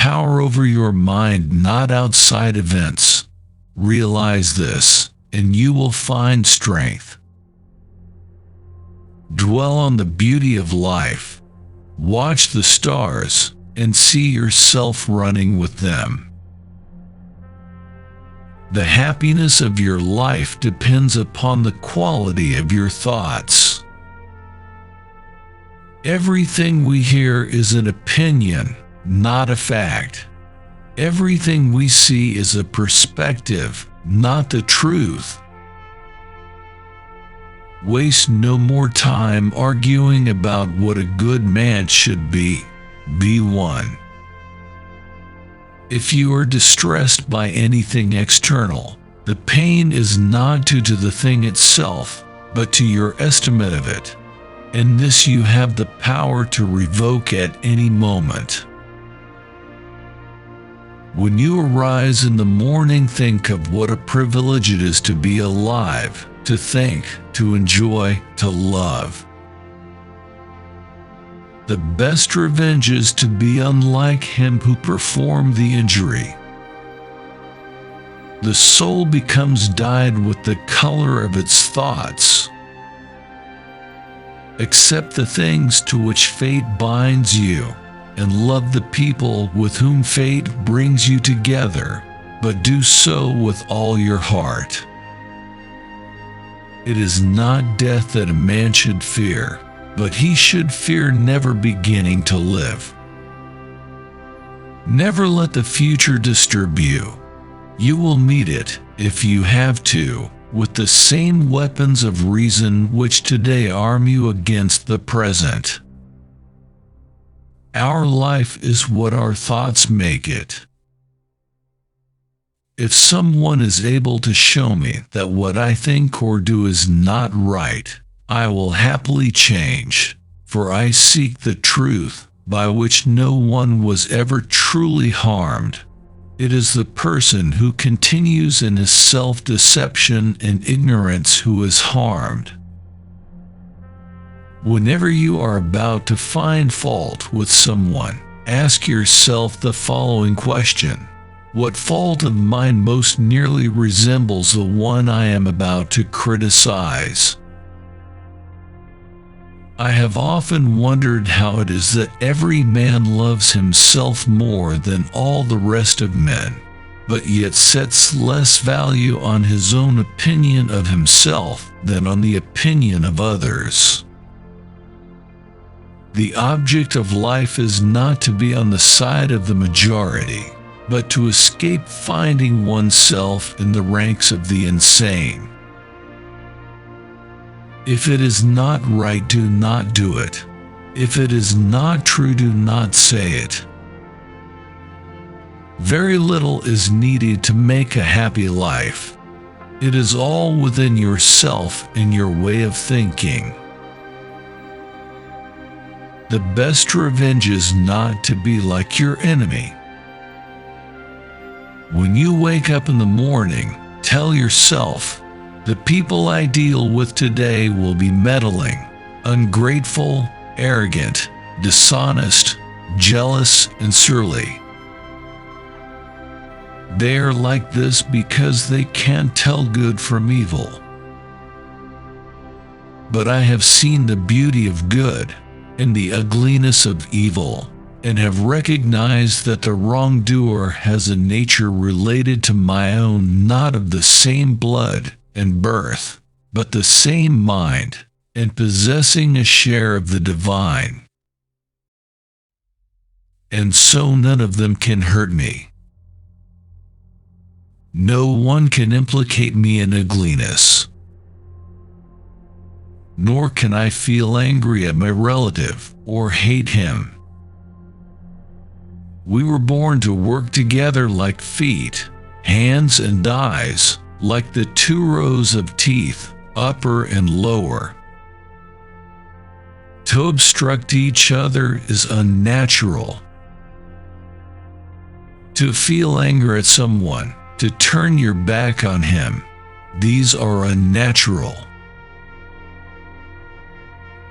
power over your mind, not outside events. Realize this, and you will find strength. Dwell on the beauty of life. Watch the stars, and see yourself running with them. The happiness of your life depends upon the quality of your thoughts. Everything we hear is an opinion, not a fact. Everything we see is a perspective, not the truth. Waste no more time arguing about what a good man should be. Be one. If you are distressed by anything external, the pain is not due to the thing itself, but to your estimate of it. And this you have the power to revoke at any moment. When you arise in the morning, think of what a privilege it is to be alive, to think, to enjoy, to love. The best revenge is to be unlike him who performed the injury. The soul becomes dyed with the color of its thoughts. Accept the things to which fate binds you, and love the people with whom fate brings you together, but do so with all your heart. It is not death that a man should fear, but he should fear never beginning to live. Never let the future disturb you. You will meet it, if you have to, with the same weapons of reason which today arm you against the present. Our life is what our thoughts make it. If someone is able to show me that what I think or do is not right, I will happily change, for I seek the truth, by which no one was ever truly harmed. It is the person who continues in his self-deception and ignorance who is harmed. Whenever you are about to find fault with someone, ask yourself the following question: what fault of mine most nearly resembles the one I am about to criticize? I have often wondered how it is that every man loves himself more than all the rest of men, but yet sets less value on his own opinion of himself than on the opinion of others. The object of life is not to be on the side of the majority, but to escape finding oneself in the ranks of the insane. If it is not right, do not do it. If it is not true, do not say it. Very little is needed to make a happy life. It is all within yourself and your way of thinking. The best revenge is not to be like your enemy. When you wake up in the morning, tell yourself, the people I deal with today will be meddling, ungrateful, arrogant, dishonest, jealous, and surly. They are like this because they can't tell good from evil. But I have seen the beauty of good and the ugliness of evil, and have recognized that the wrongdoer has a nature related to my own, not of the same blood and birth, but the same mind, and possessing a share of the divine. And so none of them can hurt me. No one can implicate me in ugliness. Nor can I feel angry at my relative or hate him. We were born to work together like feet, hands, and eyes, like the two rows of teeth, upper and lower. To obstruct each other is unnatural. To feel anger at someone, to turn your back on him, these are unnatural.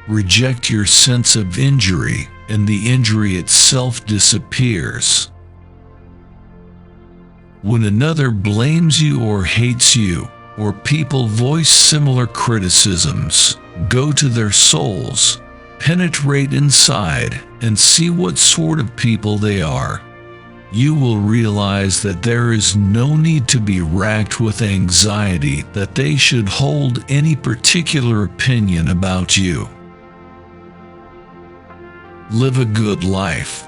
Reject your sense of injury, and the injury itself disappears. When another blames you or hates you, or people voice similar criticisms, go to their souls, penetrate inside, and see what sort of people they are. You will realize that there is no need to be racked with anxiety that they should hold any particular opinion about you. Live a good life.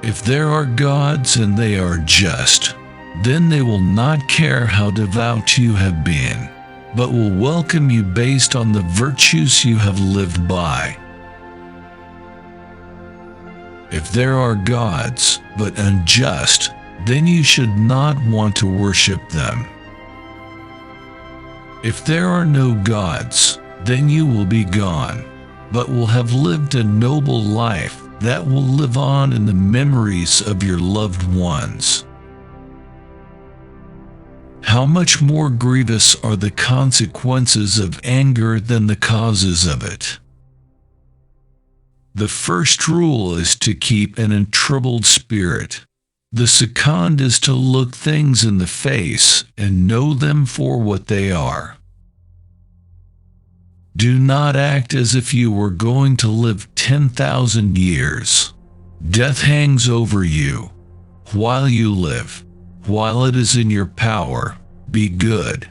If there are gods and they are just, then they will not care how devout you have been, but will welcome you based on the virtues you have lived by. If there are gods, but unjust, then you should not want to worship them. If there are no gods, then you will be gone, but will have lived a noble life that will live on in the memories of your loved ones. How much more grievous are the consequences of anger than the causes of it? The first rule is to keep an untroubled spirit. The second is to look things in the face and know them for what they are. Do not act as if you were going to live 10,000 years. Death hangs over you. While you live, while it is in your power, be good.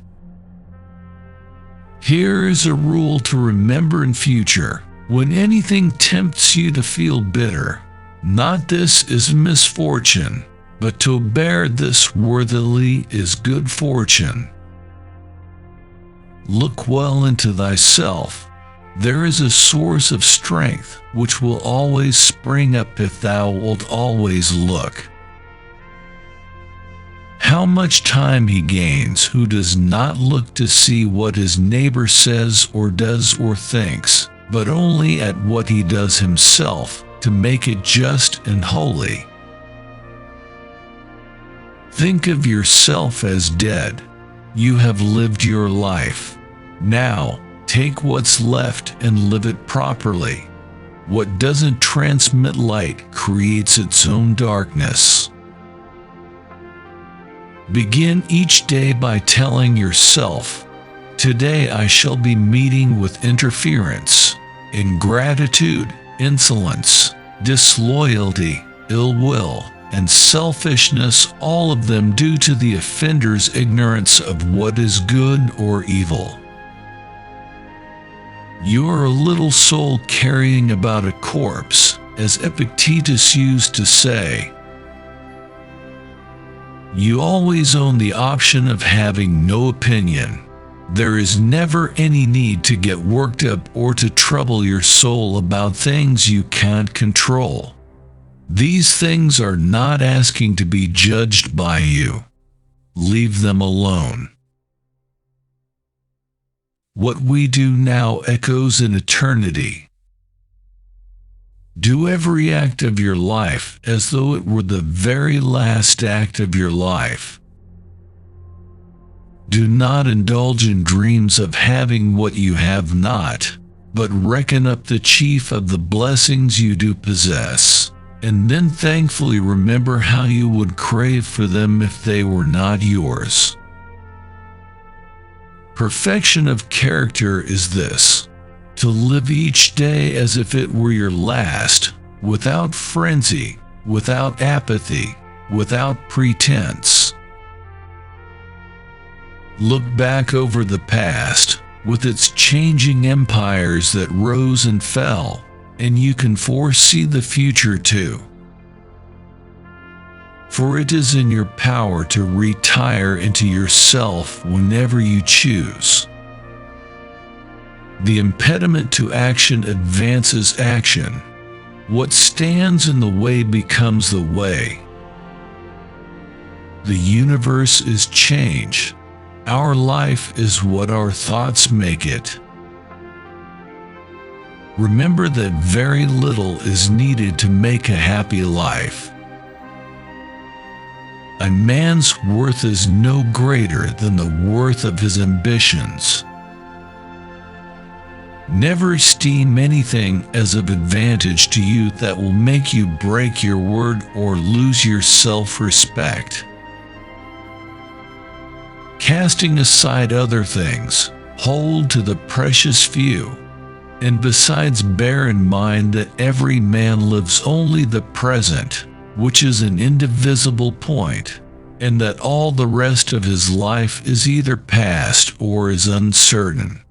Here is a rule to remember in future. When anything tempts you to feel bitter, not this is misfortune, but to bear this worthily is good fortune. Look well into thyself. There is a source of strength which will always spring up if thou wilt always look. How much time he gains who does not look to see what his neighbor says or does or thinks, but only at what he does himself to make it just and holy. Think of yourself as dead. You have lived your life. Now, take what's left and live it properly. What doesn't transmit light creates its own darkness. Begin each day by telling yourself, "Today I shall be meeting with interference, ingratitude, insolence, disloyalty, ill will, and selfishness, all of them due to the offender's ignorance of what is good or evil." You are a little soul carrying about a corpse, as Epictetus used to say. You always own the option of having no opinion. There is never any need to get worked up or to trouble your soul about things you can't control. These things are not asking to be judged by you. Leave them alone. What we do now echoes in eternity. Do every act of your life as though it were the very last act of your life. Do not indulge in dreams of having what you have not, but reckon up the chief of the blessings you do possess, and then thankfully remember how you would crave for them if they were not yours. Perfection of character is this: to live each day as if it were your last, without frenzy, without apathy, without pretense. Look back over the past, with its changing empires that rose and fell, and you can foresee the future too. For it is in your power to retire into yourself whenever you choose. The impediment to action advances action. What stands in the way becomes the way. The universe is change. Our life is what our thoughts make it. Remember that very little is needed to make a happy life. A man's worth is no greater than the worth of his ambitions. Never esteem anything as of advantage to you that will make you break your word or lose your self-respect. Casting aside other things, hold to the precious few. And besides, bear in mind that every man lives only the present, which is an indivisible point, and that all the rest of his life is either past or is uncertain.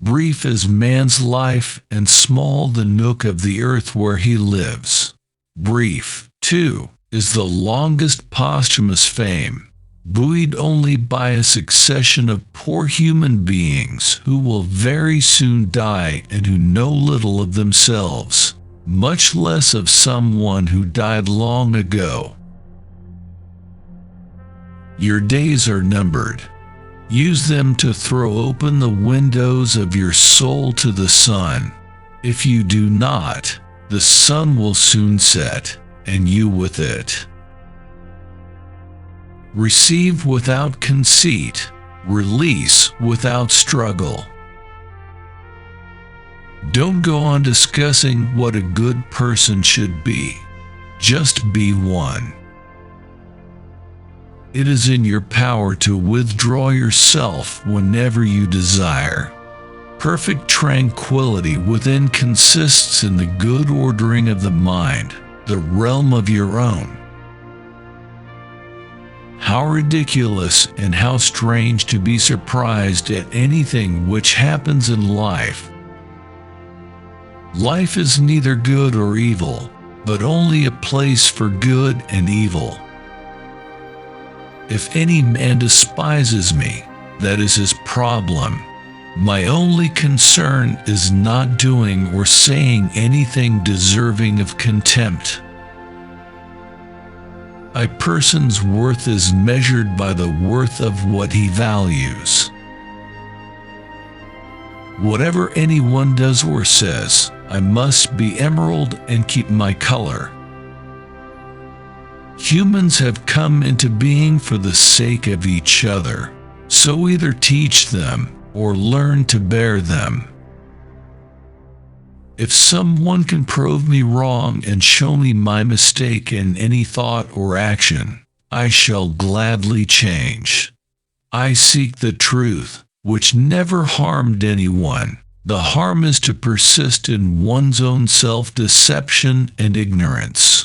Brief is man's life, and small the nook of the earth where he lives. Brief, too, is the longest posthumous fame, buoyed only by a succession of poor human beings who will very soon die and who know little of themselves, much less of someone who died long ago. Your days are numbered. Use them to throw open the windows of your soul to the sun. If you do not, the sun will soon set, and you with it. Receive without conceit, release without struggle. Don't go on discussing what a good person should be. Just be one. It is in your power to withdraw yourself whenever you desire. Perfect tranquility within consists in the good ordering of the mind, the realm of your own. How ridiculous and how strange to be surprised at anything which happens in life. Life is neither good or evil, but only a place for good and evil. If any man despises me, that is his problem. My only concern is not doing or saying anything deserving of contempt. A person's worth is measured by the worth of what he values. Whatever anyone does or says, I must be emerald and keep my color. Humans have come into being for the sake of each other, so either teach them or learn to bear them. If someone can prove me wrong and show me my mistake in any thought or action, I shall gladly change. I seek the truth, which never harmed anyone. The harm is to persist in one's own self-deception and ignorance.